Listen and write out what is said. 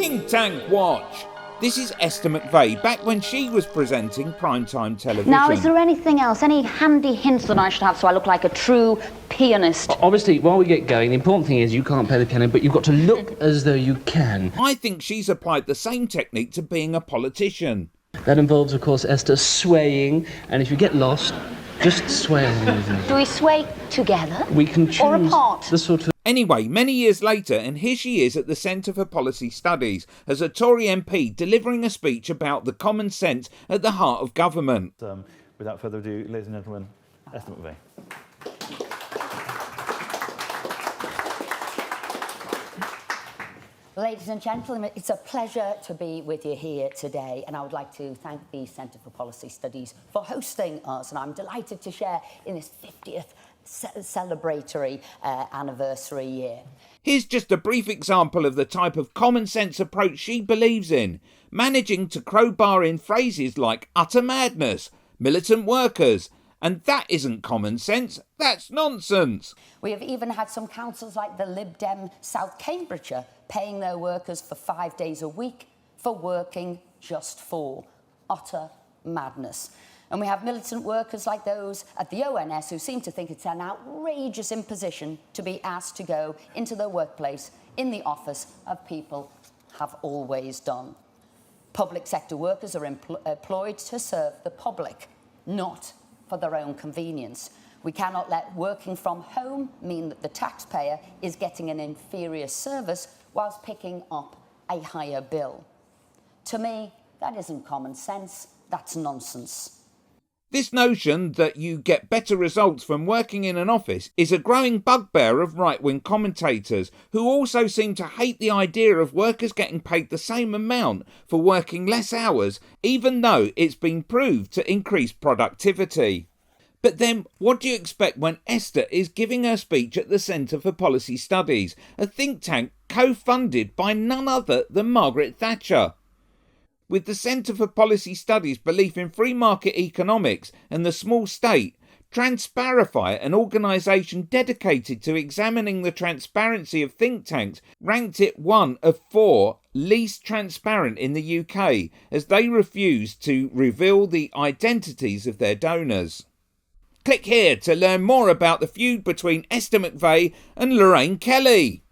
Think Tank Watch. This is Esther McVey, back when she was presenting primetime television. Now, is there anything else, any handy hints that I should have so I look like a true pianist? Obviously, while we get going, the important thing is you can't play the piano, but you've got to look as though you can. I think she's applied the same technique to being a politician. That involves, of course, Esther, swaying, and if you get lost, just sway along with me. Do we sway together? We can choose or apart? the sort of... Anyway, many years later, and here she is at the Centre for Policy Studies as a Tory MP delivering a speech about the common sense at the heart of government. Without further ado, ladies and gentlemen, Esther McVey. Ladies and gentlemen, it's a pleasure to be with you here today, and I would like to thank the Centre for Policy Studies for hosting us, and I'm delighted to share in this 50th celebratory anniversary year. Here's just a brief example of the type of common sense approach she believes in, managing to crowbar in phrases like utter madness, militant workers, and that isn't common sense, that's nonsense. We have even had some councils like the Lib Dem South Cambridgeshire paying their workers for 5 days a week for working just 4. Utter madness. And we have militant workers like those at the ONS who seem to think it's an outrageous imposition to be asked to go into their workplace in the office of people have always done. Public sector workers are employed to serve the public, not for their own convenience. We cannot let working from home mean that the taxpayer is getting an inferior service whilst picking up a higher bill. To me, that isn't common sense, that's nonsense. This notion that you get better results from working in an office is a growing bugbear of right-wing commentators who also seem to hate the idea of workers getting paid the same amount for working less hours, even though it's been proved to increase productivity. But then, what do you expect when Esther is giving her speech at the Centre for Policy Studies, a think tank co-funded by none other than Margaret Thatcher? With the Centre for Policy Studies' belief in free market economics and the small state, Transparify, an organisation dedicated to examining the transparency of think tanks, ranked it one of 4 least transparent in the UK, as they refused to reveal the identities of their donors. Click here to learn more about the feud between Esther McVey and Lorraine Kelly.